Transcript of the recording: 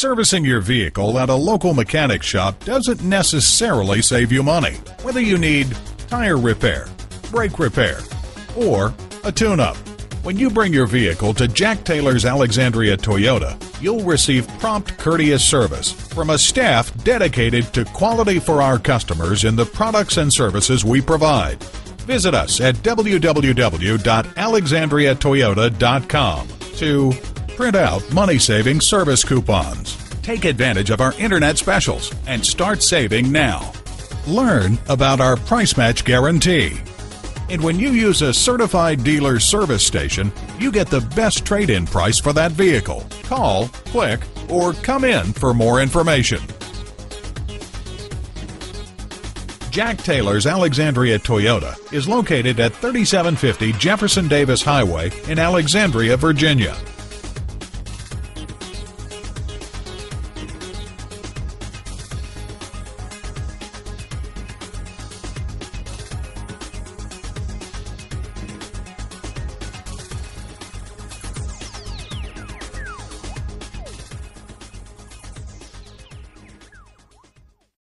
Servicing your vehicle at a local mechanic shop doesn't necessarily save you money. Whether you need tire repair, brake repair, or a tune-up, when you bring your vehicle to Jack Taylor's Alexandria Toyota, you'll receive prompt, courteous service from a staff dedicated to quality for our customers in the products and services we provide. Visit us at www.alexandriatoyota.com to print out money-saving service coupons. Take advantage of our internet specials and start saving now. Learn about our price match guarantee. And when you use a certified dealer service station, you get the best trade-in price for that vehicle. Call, click, or come in for more information. Jack Taylor's Alexandria Toyota is located at 3750 Jefferson Davis Highway in Alexandria, Virginia.